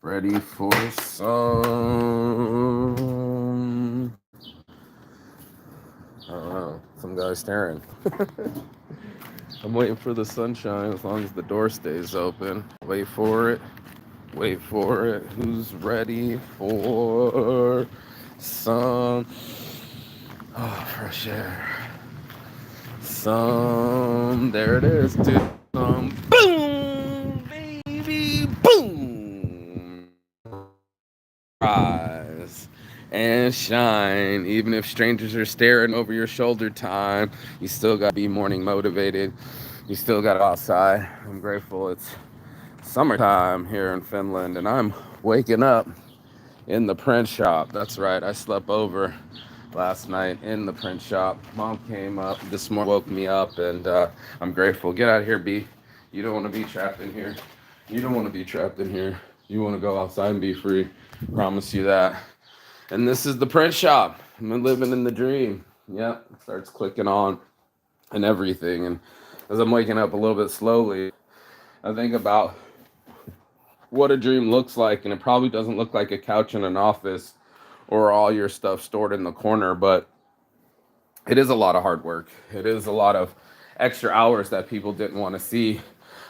Ready for some. I don't know. Some guy staring. I'm waiting for the sunshine as long as the door stays open. Wait for it. Wait for it. Who's ready for some fresh air? Some. There it is, dude. Boom, baby, boom. Rise and shine. Even if strangers are staring over your shoulder time, you still got to be morning motivated. You still got to outside. I'm grateful it's summertime here in Finland and I'm waking up in the print shop. That's right. I slept over last night in the print shop. Mom came up this morning, woke me up, and I'm grateful. Get out of here, B. You don't want to be trapped in here. You don't want to be trapped in here. You want to go outside and be free. Promise you that. And this is the print shop. I'm living in the dream. Yep, it starts clicking on and everything. And as I'm waking up a little bit slowly, I think about what a dream looks like, and it probably doesn't look like a couch in an office or all your stuff stored in the corner, but it is a lot of hard work. It is a lot of extra hours that people didn't want to see.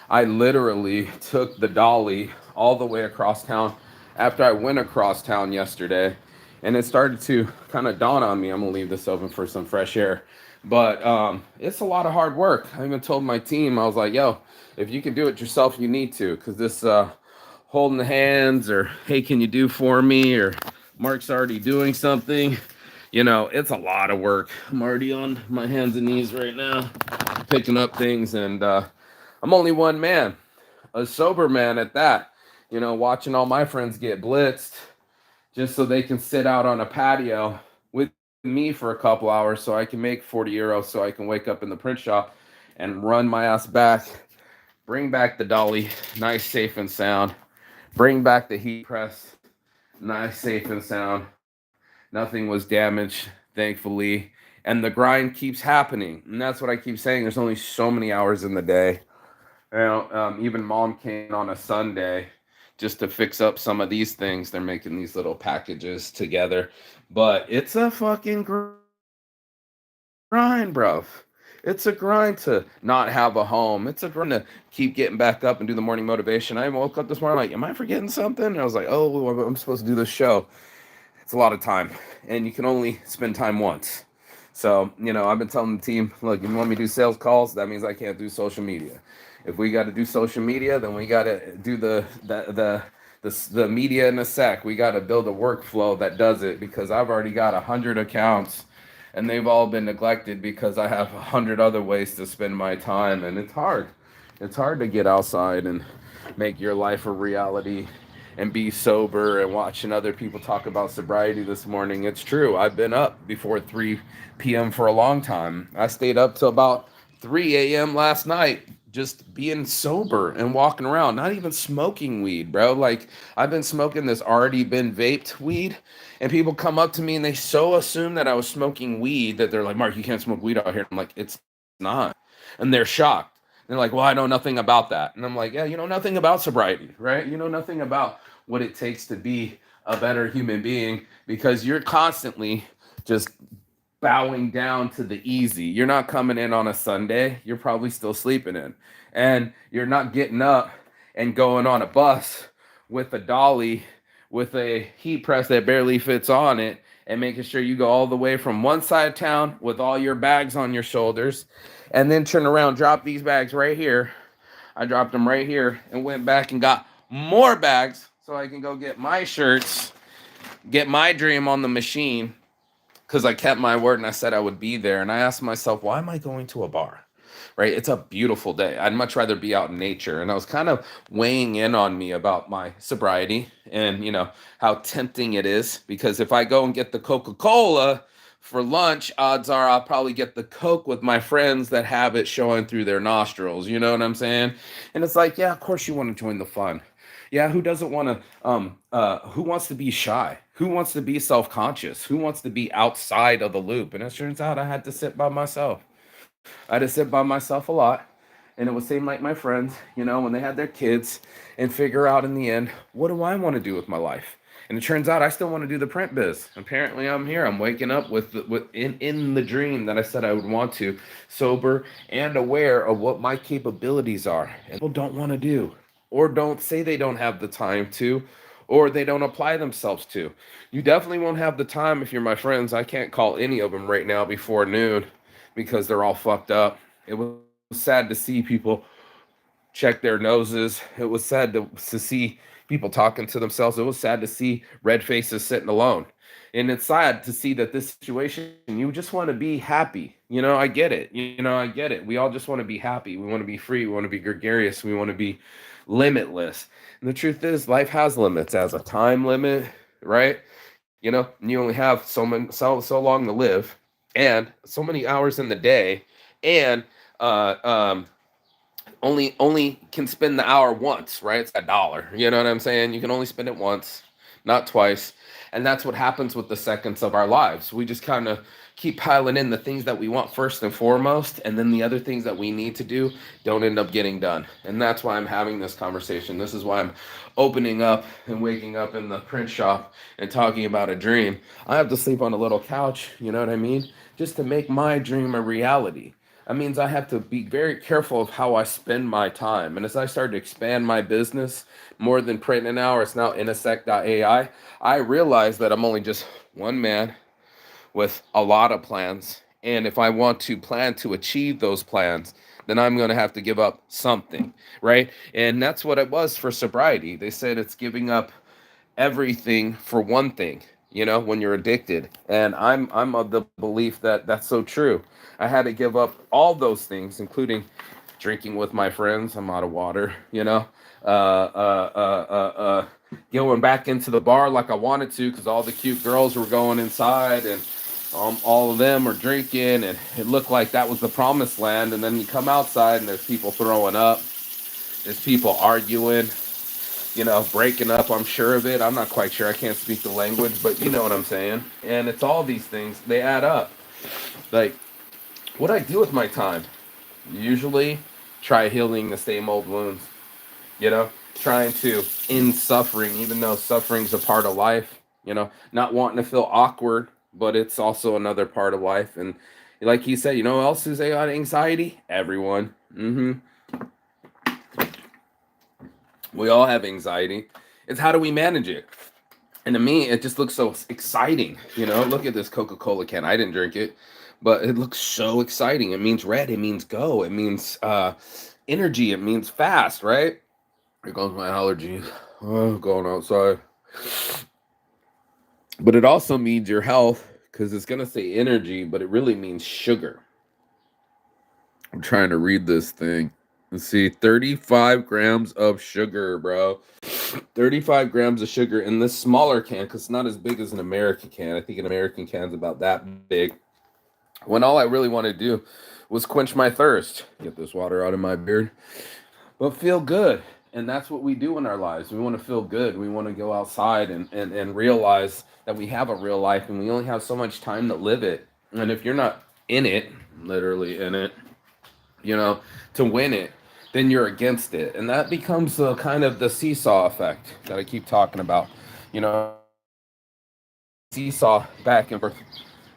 I literally took the dolly all the way across town after I went across town yesterday, and it started to kind of dawn on me. I'm gonna leave this open for some fresh air, but it's a lot of hard work. I even told my team, I was like, yo, if you can do it yourself, you need to, because this holding the hands, or hey, can you do for me, or Mark's already doing something, it's a lot of work. I'm already on my hands and knees right now picking up things, and I'm only one man, a sober man at that, watching all my friends get blitzed just so they can sit out on a patio with me for a couple hours so I can make 40 euros so I can wake up in the print shop and run my ass back, bring back the dolly, nice, safe, and sound, bring back the heat press, nice, safe, and sound. Nothing was damaged, thankfully. And the grind keeps happening. And that's what I keep saying. There's only so many hours in the day. Even mom came on a Sunday just to fix up some of these things. They're making these little packages together. But it's a fucking grind, bro. It's a grind to not have a home. It's a grind to keep getting back up and do the morning motivation. I woke up this morning like, am I forgetting something? And I was like, oh, I'm supposed to do this show. It's a lot of time, and you can only spend time once. So, I've been telling the team, look, you want me to do sales calls? That means I can't do social media. If we got to do social media, then we got to do the media in a sec. We got to build a workflow that does it, because I've already got 100 accounts, and they've all been neglected because I have 100 other ways to spend my time, and it's hard. It's hard to get outside and make your life a reality and be sober. And watching other people talk about sobriety this morning, it's true. I've been up before 3 p.m. for a long time. I stayed up till about 3 a.m. last night just being sober and walking around, not even smoking weed, bro. Like, I've been smoking this already been vaped weed, and people come up to me and they so assume that I was smoking weed that they're like, Mark, you can't smoke weed out here. I'm like, it's not. And they're shocked. They're like, well, I know nothing about that. And I'm like, yeah, you know nothing about sobriety, right? You know nothing about what it takes to be a better human being, because you're constantly just bowing down to the easy. You're not coming in on a Sunday. You're probably still sleeping in. And you're not getting up and going on a bus with a dolly with a heat press that barely fits on it, and making sure you go all the way from one side of town with all your bags on your shoulders, and then turn around, drop these bags right here. I dropped them right here and went back and got more bags so I can go get my shirts, get my dream on the machine, because I kept my word and I said I would be there. And I asked myself, why am I going to a bar? Right? It's a beautiful day. I'd much rather be out in nature. And I was kind of weighing in on me about my sobriety and, how tempting it is. Because if I go and get the Coca-Cola for lunch, odds are I'll probably get the Coke with my friends that have it showing through their nostrils. You know what I'm saying? And it's like, yeah, of course you want to join the fun. Yeah, who doesn't want to who wants to be shy? Who wants to be self-conscious? Who wants to be outside of the loop? And it turns out I had to sit by myself. I had to sit by myself a lot. And it would seem like my friends, when they had their kids, and figure out in the end, what do I want to do with my life? And it turns out I still want to do the print biz. Apparently, I'm here. I'm waking up in the dream that I said I would want to, sober and aware of what my capabilities are. And people don't want to do, or don't say they don't have the time to, or they don't apply themselves to. You definitely won't have the time if you're my friends. I can't call any of them right now before noon because they're all fucked up. It was sad to see people check their noses. It was sad to see people talking to themselves. It was sad to see red faces sitting alone. And it's sad to see that this situation, you just want to be happy. I get it. I get it. We all just want to be happy. We want to be free. We want to be gregarious. We want to be limitless. And the truth is, life has limits, as a time limit, right? You only have so long to live, and so many hours in the day, and uh, um, only can spend the hour once, right? It's $1. You know what I'm saying? You can only spend it once, not twice. And that's what happens with the seconds of our lives. We just kind of keep piling in the things that we want first and foremost, and then the other things that we need to do don't end up getting done. And that's why I'm having this conversation. This is why I'm opening up and waking up in the print shop and talking about a dream. I have to sleep on a little couch, you know what I mean? Just to make my dream a reality. That means I have to be very careful of how I spend my time. And as I start to expand my business more than print an hour, it's now Intersect.ai. I realize that I'm only just one man with a lot of plans. And if I want to plan to achieve those plans, then I'm going to have to give up something, right? And that's what it was for sobriety. They said it's giving up everything for one thing, when you're addicted. And I'm of the belief that that's so true. I had to give up all those things, including drinking with my friends. I'm out of water, going back into the bar like I wanted to, because all the cute girls were going inside, and all of them are drinking, and it looked like that was the promised land. And then you come outside and there's people throwing up, there's people arguing, breaking up. I'm sure of it. I'm not quite sure. I can't speak the language, but you know what I'm saying. And it's all these things, they add up. Like, what I do with my time, usually try healing the same old wounds, trying to end suffering, even though suffering's a part of life, not wanting to feel awkward, but it's also another part of life. And like he said, who else is on anxiety? Everyone. We all have anxiety. It's how do we manage it? And to me, it just looks so exciting. Look at this Coca-Cola can. I didn't drink it, but it looks so exciting. It means red. It means go. It means energy. It means fast, right? Here goes my allergies. Oh, going outside. But it also means your health, because it's going to say energy, but it really means sugar. I'm trying to read this thing. Let's see, 35 grams of sugar, bro. 35 grams of sugar in this smaller can, because it's not as big as an American can. I think an American can's about that big. When all I really wanted to do was quench my thirst. Get this water out of my beard. But feel good. And that's what we do in our lives. We want to feel good. We want to go outside and realize that we have a real life, and we only have so much time to live it. And if you're not in it, literally in it, to win it, then you're against it. And that becomes the kind of the seesaw effect that I keep talking about. Seesaw back and forth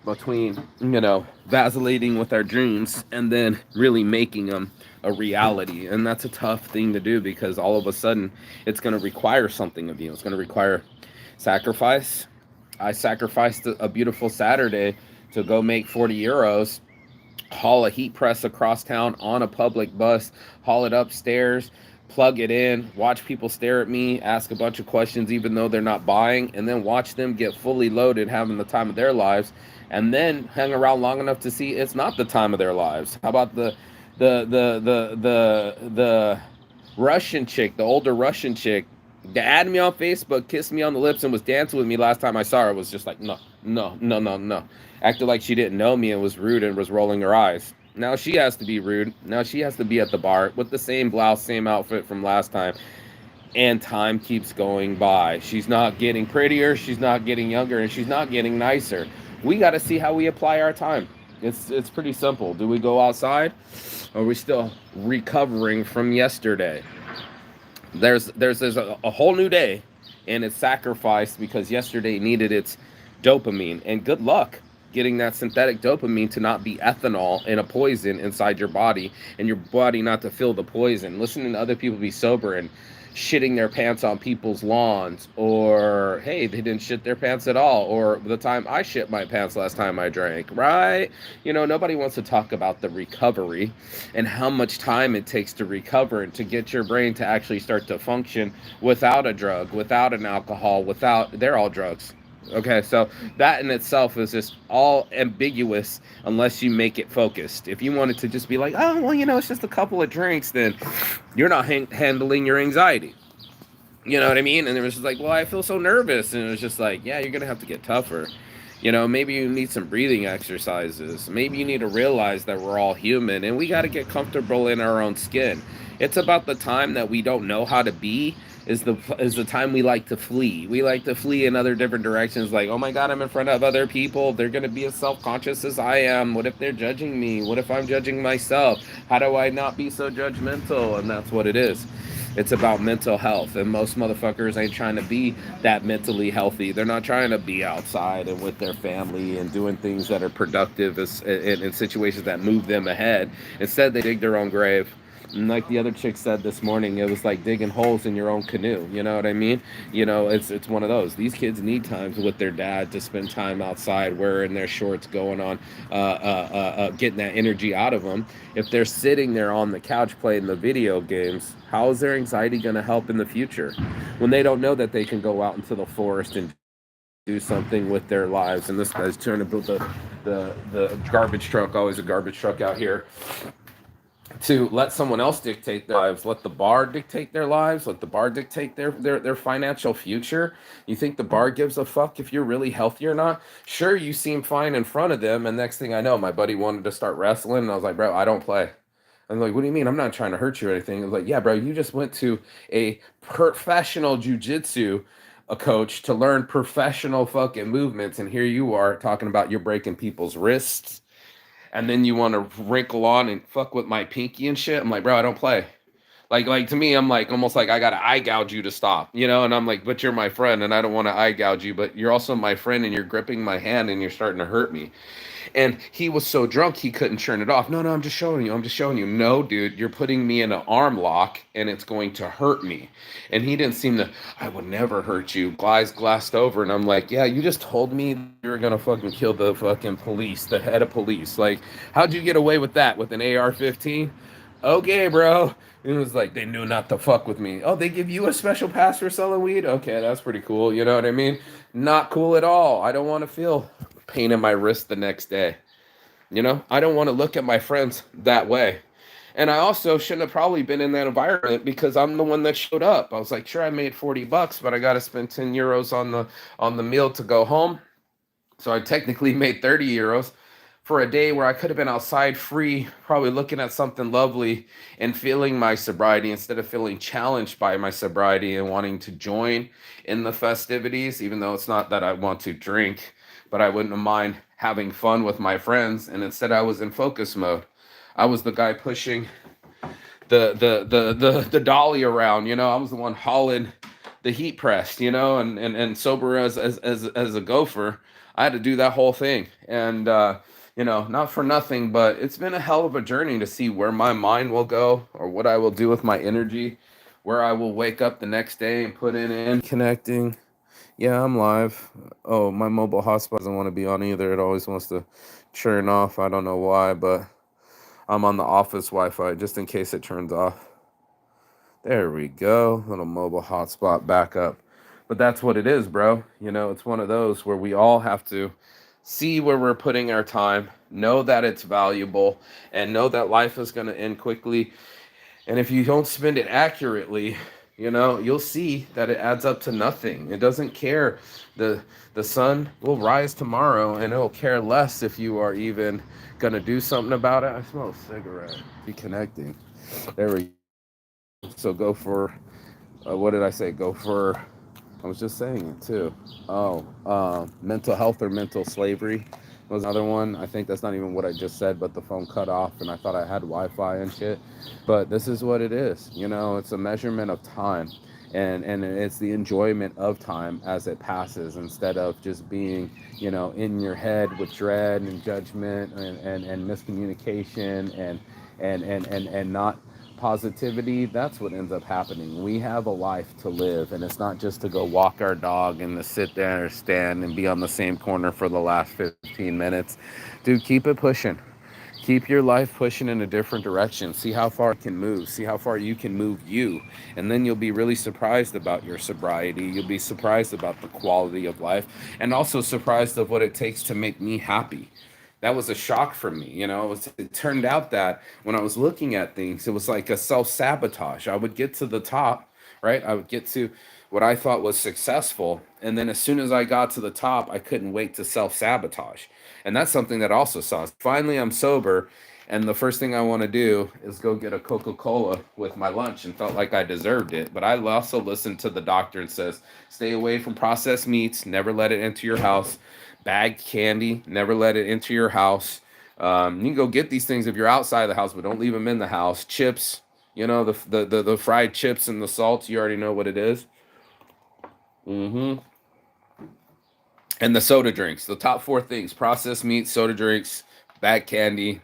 between, vacillating with our dreams and then really making them a reality. And that's a tough thing to do, because all of a sudden it's going to require something of you. It's going to require sacrifice. I sacrificed a beautiful Saturday to go make 40 euros, haul a heat press across town on a public bus, haul it upstairs, plug it in, watch people stare at me, ask a bunch of questions even though they're not buying, and then watch them get fully loaded, having the time of their lives, and then hang around long enough to see it's not the time of their lives. How about the Russian chick, the older Russian chick, that added me on Facebook, kissed me on the lips, and was dancing with me last time I saw her? Was just like, no. Acted like she didn't know me and was rude and was rolling her eyes. Now she has to be rude. Now she has to be at the bar with the same blouse, same outfit from last time. And time keeps going by. She's not getting prettier, she's not getting younger, and she's not getting nicer. We got to see how we apply our time. It's pretty simple. Do we go outside? Or are we still recovering from yesterday? There's a whole new day, and it's sacrificed because yesterday needed its dopamine. And good luck getting that synthetic dopamine to not be ethanol and a poison inside your body, and your body not to feel the poison. Listening to other people be sober and shitting their pants on people's lawns, or hey, they didn't shit their pants at all, or the time I shit my pants last time I drank, right? Nobody wants to talk about the recovery and how much time it takes to recover and to get your brain to actually start to function without a drug, without an alcohol, they're all drugs. Okay, so that in itself is just all ambiguous unless you make it focused. If you wanted to just be like, oh, well, it's just a couple of drinks, then you're not handling your anxiety. You know what I mean? And it was just like, well, I feel so nervous. And it was just like, yeah, you're going to have to get tougher. Maybe you need some breathing exercises. Maybe you need to realize that we're all human and we got to get comfortable in our own skin. It's about the time that we don't know how to be is the time we like to flee. We like to flee in other different directions. Like, oh my God, I'm in front of other people. They're going to be as self-conscious as I am. What if they're judging me? What if I'm judging myself? How do I not be so judgmental? And that's what it is. It's about mental health, and most motherfuckers ain't trying to be that mentally healthy. They're not trying to be outside and with their family and doing things that are productive in situations that move them ahead. Instead, they dig their own grave. And like the other chick said this morning, it was like digging holes in your own canoe. You know what I mean? It's one of those. These kids need times with their dad to spend time outside, wearing their shorts, going on, getting that energy out of them. If they're sitting there on the couch playing the video games, how is their anxiety going to help in the future when they don't know that they can go out into the forest and do something with their lives? And this guy's trying to build the garbage truck, always a garbage truck out here, to let someone else dictate their lives, let the bar dictate their lives, let the bar dictate their financial future. You think the bar gives a fuck if you're really healthy or not? Sure, you seem fine in front of them, and next thing I know, my buddy wanted to start wrestling, and I was like, bro, I don't play. I'm like, what do you mean? I'm not trying to hurt you or anything. I was like, yeah, bro, you just went to a professional jujitsu a coach to learn professional fucking movements, and here you are talking about you're breaking people's wrists, and then you want to wrinkle on and fuck with my pinky and shit. I'm like, bro, I don't play. Like to me, I'm like almost like I gotta eye gouge you to stop. And I'm like, but you're my friend, and I don't want to eye gouge you, but you're also my friend, and you're gripping my hand, and you're starting to hurt me. And he was so drunk he couldn't turn it off. No, I'm just showing you. I'm just showing you. No, dude, you're putting me in an arm lock and it's going to hurt me. And he didn't seem to, I would never hurt you. Eyes glassed over. And I'm like, yeah, you just told me you were going to fucking kill the fucking police, the head of police. Like, how'd you get away with that with an AR-15? Okay, bro. And it was like, they knew not to fuck with me. Oh, they give you a special pass for selling weed? Okay, that's pretty cool. You know what I mean? Not cool at all. I don't want to feel pain in my wrist the next day. I don't want to look at my friends that way. And I also shouldn't have probably been in that environment because I'm the one that showed up. I was like, sure, I made 40 bucks, but I got to spend 10 euros on the meal to go home. So I technically made 30 euros for a day where I could have been outside free, probably looking at something lovely and feeling my sobriety instead of feeling challenged by my sobriety and wanting to join in the festivities, even though it's not that I want to drink, but I wouldn't mind having fun with my friends. And instead I was in focus mode. I was the guy pushing the dolly around. I was the one hauling the heat press, and sober as a gopher, I had to do that whole thing. And not for nothing, but it's been a hell of a journey to see where my mind will go or what I will do with my energy, where I will wake up the next day and put it in. Connecting. Yeah, I'm live. Oh, my mobile hotspot doesn't want to be on either. It always wants to churn off. I don't know why, but I'm on the office Wi-Fi just in case it turns off. There we go. Little mobile hotspot backup. But that's what it is, bro. It's one of those where we all have to see where we're putting our time, know that it's valuable, and know that life is going to end quickly. And if you don't spend it accurately, you'll see that it adds up to nothing. It doesn't care. The sun will rise tomorrow, and it'll care less if you are even going to do something about it. I smell a cigarette. Be connecting. There we go. So go for, what did I say? Go for, I was just saying it too. Oh, mental health or mental slavery. was another one. I think that's not even what I just said, but the phone cut off and I thought I had Wi-Fi and shit. But this is what it is. It's a measurement of time. And it's the enjoyment of time as it passes instead of just being, in your head with dread and judgment and miscommunication and not positivity. That's what ends up happening. We have a life to live, and it's not just to go walk our dog and to sit there or stand and be on the same corner for the last 15 minutes. Dude, keep it pushing. Keep your life pushing in a different direction. See how far it can move. See how far you can move you. And then you'll be really surprised about your sobriety. You'll be surprised about the quality of life and also surprised of what it takes to make me happy. That was a shock for me. It turned out that when I was looking at things, it was like a self sabotage. I would get to the top, right? I would get to what I thought was successful. And then as soon as I got to the top, I couldn't wait to self sabotage. And that's something that also saw. Finally, I'm sober. And the first thing I want to do is go get a Coca-Cola with my lunch and felt like I deserved it. But I also listened to the doctor and says, stay away from processed meats, never let it into your house. Bagged candy, never let it into your house. You can go get these things if you're outside of the house, but don't leave them in the house. Chips, the fried chips and the salts, you already know what it is. Mm-hmm. And the soda drinks, the top four things: processed meat, soda drinks, bag candy,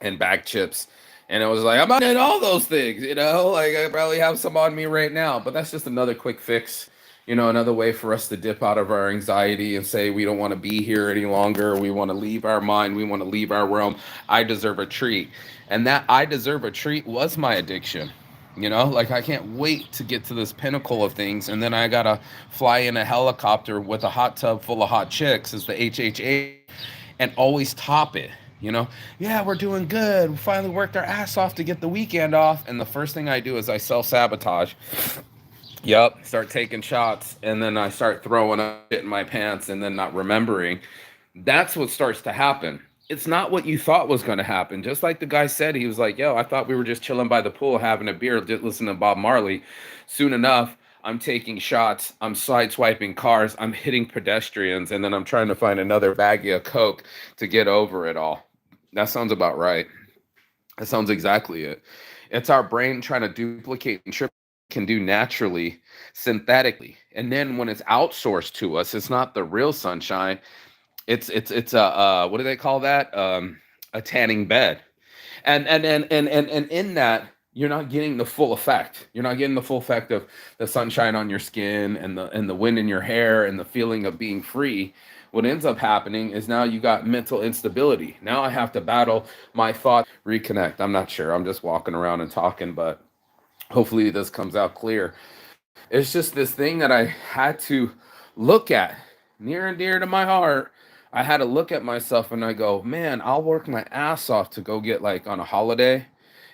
and bag chips. And I was like, I'm not in all those things, like I probably have some on me right now, but that's just another quick fix, another way for us to dip out of our anxiety and say we don't want to be here any longer. We want to leave our mind. We want to leave our realm. I deserve a treat. And that I deserve a treat was my addiction. Like I can't wait to get to this pinnacle of things. And then I got to fly in a helicopter with a hot tub full of hot chicks as the HHA and always top it. Yeah, we're doing good. We finally worked our ass off to get the weekend off. And the first thing I do is I self sabotage. Yep, start taking shots. And then I start throwing up shit in my pants and then not remembering. That's what starts to happen. It's not what you thought was going to happen. Just like the guy said, he was like, yo, I thought we were just chilling by the pool, having a beer, just listening to Bob Marley. Soon enough, I'm taking shots, I'm sideswiping cars, I'm hitting pedestrians, and then I'm trying to find another baggie of Coke to get over it all. That sounds about right. That sounds exactly it. It's our brain trying to duplicate and trip can do naturally, synthetically. And then when it's outsourced to us, it's not the real sunshine. It's a what do they call that? A tanning bed. And in that you're not getting the full effect. You're not getting the full effect of the sunshine on your skin and the wind in your hair and the feeling of being free. What ends up happening is now you got mental instability. Now I have to battle my thought, reconnect. I'm not sure. I'm just walking around and talking, but hopefully this comes out clear. It's just this thing that I had to look at near and dear to my heart. I had to look at myself and I go, man, I'll work my ass off to go get like on a holiday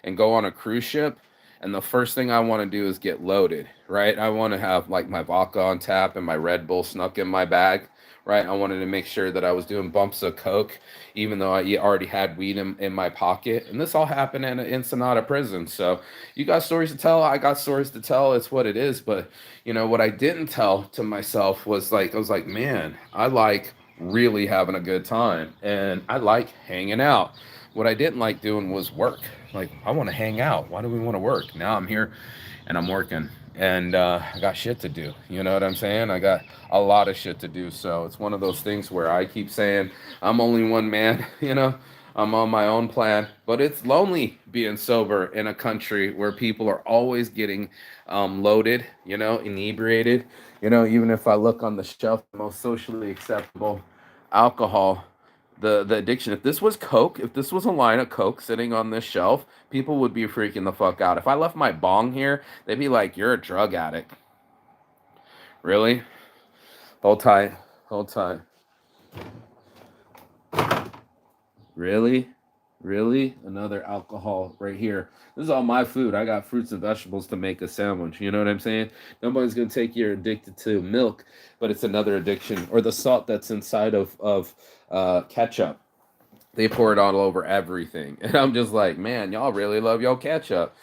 and go on a cruise ship. And the first thing I want to do is get loaded, right? I want to have like my vodka on tap and my Red Bull snuck in my bag, right? I wanted to make sure that I was doing bumps of Coke, even though I already had weed in my pocket. And this all happened in Ensenada prison. So you got stories to tell. I got stories to tell. It's what it is. But, what I didn't tell to myself was like, I was like, man, I like really having a good time and I like hanging out. What I didn't like doing was work. Like, I want to hang out. Why do we want to work? Now I'm here and I'm working and I got shit to do. You know what I'm saying? I got a lot of shit to do. So it's one of those things where I keep saying I'm only one man, I'm on my own plan, but it's lonely being sober in a country where people are always getting loaded, inebriated. Even if I look on the shelf, the most socially acceptable alcohol, the addiction. If this was Coke, if this was a line of Coke sitting on this shelf, people would be freaking the fuck out. If I left my bong here, they'd be like, "You're a drug addict." Really? Hold tight. Hold tight. Really? Really? Another alcohol right here. This is all my food. I got fruits and vegetables to make a sandwich. You know what I'm saying? Nobody's gonna take you're addicted to milk, but it's another addiction. Or the salt that's inside of ketchup. They pour it all over everything. And I'm just like, man, y'all really love your ketchup.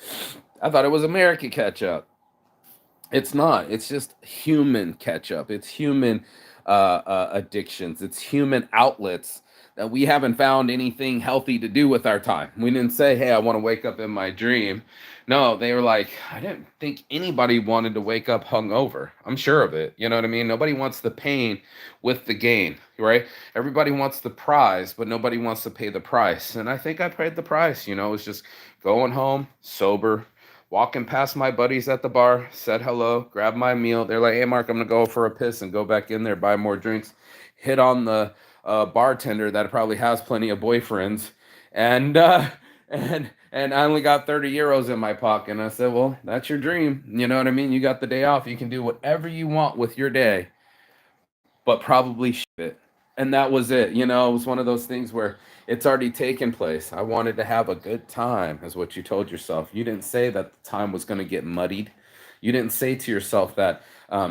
I thought it was American ketchup. It's not. It's just human ketchup. It's human addictions. It's human outlets that we haven't found anything healthy to do with our time. We didn't say, hey, I want to wake up in my dream. No, they were like, I didn't think anybody wanted to wake up hungover. I'm sure of it. You know what I mean? Nobody wants the pain with the gain, right? Everybody wants the prize, but nobody wants to pay the price. And I think I paid the price. You know, it's just going home sober, walking past my buddies at the bar, said hello, grabbed my meal. They're like, hey, Mark, I'm going to go for a piss and go back in there, buy more drinks, hit on the bartender that probably has plenty of boyfriends. And, and I only got 30 euros in my pocket. And I said, well, that's your dream. You know what I mean? You got the day off. You can do whatever you want with your day, but probably shit. And that was it. You know, it was one of those things where it's already taken place. I wanted to have a good time, is what you told yourself. You didn't say that the time was going to get muddied. You didn't say to yourself that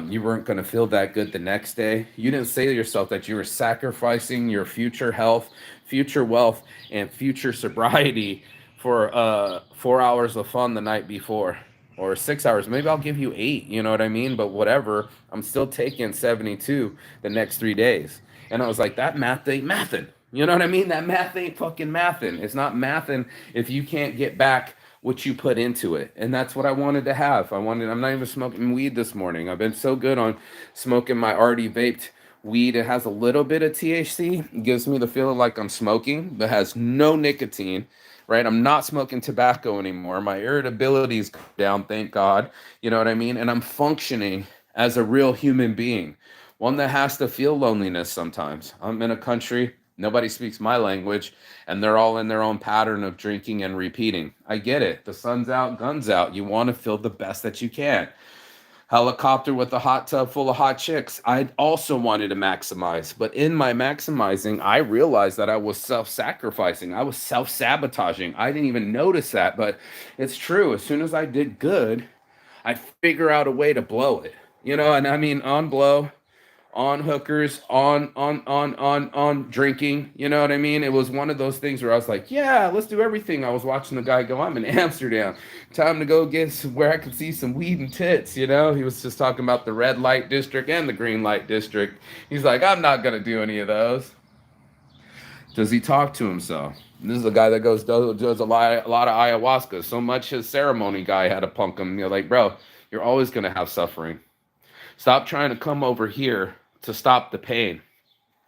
you weren't going to feel that good the next day. You didn't say to yourself that you were sacrificing your future health, future wealth, and future sobriety for 4 hours of fun the night before, or 6 hours. Maybe I'll give you 8, you know what I mean? But whatever, I'm still taking 72 the next 3 days. And I was like, that math ain't mathin'. You know what I mean? That math ain't fucking mathin'. It's not mathin' if you can't get back what you put into it. And that's what I wanted to have. I'm not even smoking weed this morning. I've been so good on smoking my already vaped weed. It has a little bit of THC. It gives me the feeling like I'm smoking, but has no nicotine, right? I'm not smoking tobacco anymore. My irritability's down, thank God. You know what I mean? And I'm functioning as a real human being, one that has to feel loneliness sometimes. I'm in a country, nobody speaks my language, and they're all in their own pattern of drinking and repeating. I get it. The sun's out, guns out. You want to feel the best that you can. Helicopter with a hot tub full of hot chicks. I also wanted to maximize, but in my maximizing, I realized that I was self-sacrificing. I was self-sabotaging. I didn't even notice that, but it's true. As soon as I did good, I figure out a way to blow it. You know, and I mean on blow, on hookers, on drinking. You know what I mean? It was one of those things where I was like, yeah, let's do everything. I was watching the guy go, I'm in Amsterdam. Time to go get where I could see some weed and tits. You know, he was just talking about the red light district and the green light district. He's like, I'm not gonna do any of those. Does he talk to himself? This is a guy that does a lot of ayahuasca. So much his ceremony guy had to punk him. You're like, bro, you're always gonna have suffering. Stop trying to come over here to stop the pain.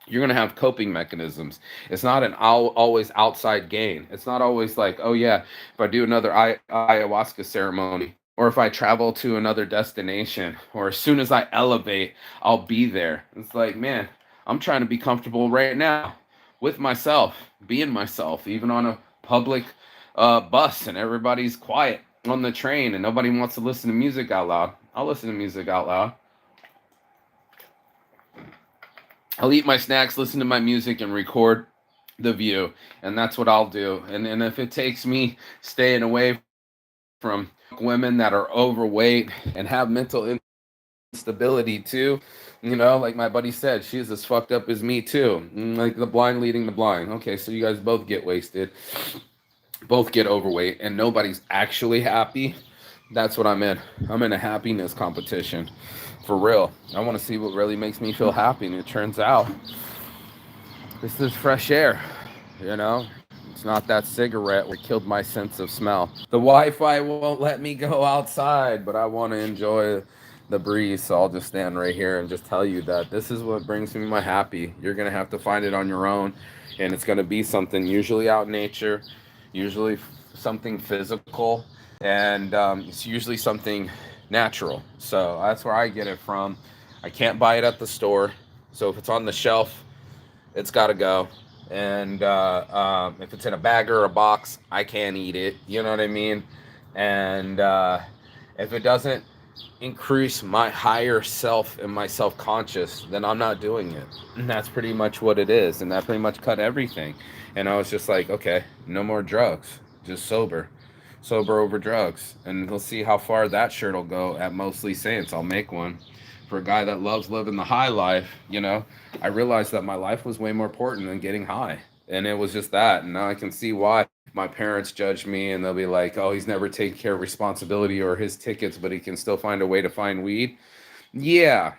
You're going to have coping mechanisms. It's not an always outside gain. It's not always like, oh, yeah, if I do another ayahuasca ceremony, or if I travel to another destination, or as soon as I elevate, I'll be there. It's like, man, I'm trying to be comfortable right now with myself, being myself, even on a public bus and everybody's quiet on the train and nobody wants to listen to music out loud. I'll listen to music out loud. I'll eat my snacks, listen to my music, and record the view. And that's what I'll do. And if it takes me staying away from women that are overweight and have mental instability too, you know, like my buddy said, she's as fucked up as me too. Like the blind leading the blind. Okay, so you guys both get wasted, both get overweight, and nobody's actually happy. That's what I'm in. I'm in a happiness competition. For real. I want to see what really makes me feel happy. And it turns out this is fresh air. You know, it's not that cigarette that killed my sense of smell. The Wi-Fi won't let me go outside, but I want to enjoy the breeze. So I'll just stand right here and just tell you that this is what brings me my happy. You're going to have to find it on your own. And it's going to be something usually out in nature, usually something physical, and it's usually something natural. So that's where I get it from. I can't buy it at the store. So if it's on the shelf, it's got to go. And if it's in a bag or a box, I can't eat it. You know what I mean? And if it doesn't increase my higher self and my self-conscious, then I'm not doing it. And that's pretty much what it is. And that pretty much cut everything. And I was just like, okay, no more drugs, just sober over drugs. And we'll see how far that shirt will go at Mostly Saints. I'll make one for a guy that loves living the high life. You know, I realized that my life was way more important than getting high. And it was just that. And now I can see why my parents judge me, and they'll be like, oh, he's never taken care of responsibility or his tickets, but he can still find a way to find weed. Yeah,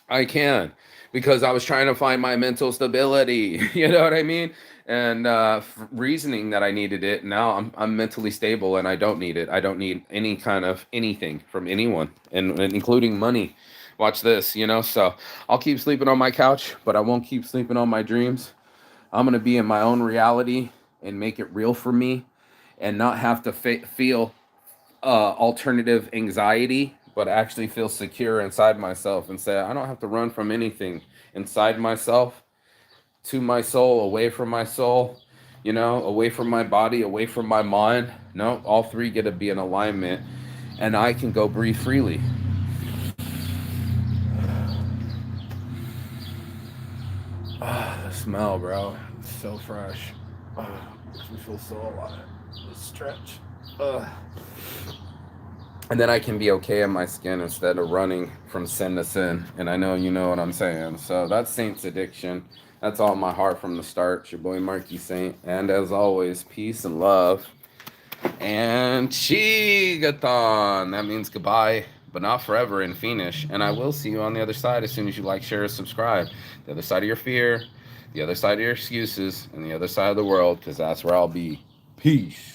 I can, because I was trying to find my mental stability. You know what I mean? And reasoning that I needed it. Now I'm mentally stable and I don't need it. I don't need any kind of anything from anyone, and including money. Watch this, you know. So I'll keep sleeping on my couch, but I won't keep sleeping on my dreams. I'm gonna be in my own reality and make it real for me, and not have to feel alternative anxiety, but actually feel secure inside myself and say, I don't have to run from anything inside myself, to my soul, away from my soul, you know, away from my body, away from my mind. No, all three get to be in alignment, and I can go breathe freely. Ah, the smell, bro. It's so fresh. Makes me feel so alive. Let's stretch. Ugh. And then I can be okay in my skin instead of running from sin to sin. And I know you know what I'm saying. So that's Saint's Addiction. That's all my heart from the start. It's your boy Marky Saint. And as always, peace and love. And Chigathon. That means goodbye, but not forever in Finnish. And I will see you on the other side as soon as you like, share, subscribe. The other side of your fear, the other side of your excuses, and the other side of the world, because that's where I'll be. Peace.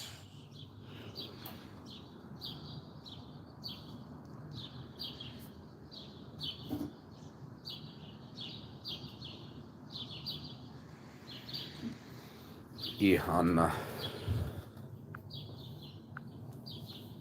Ihanna.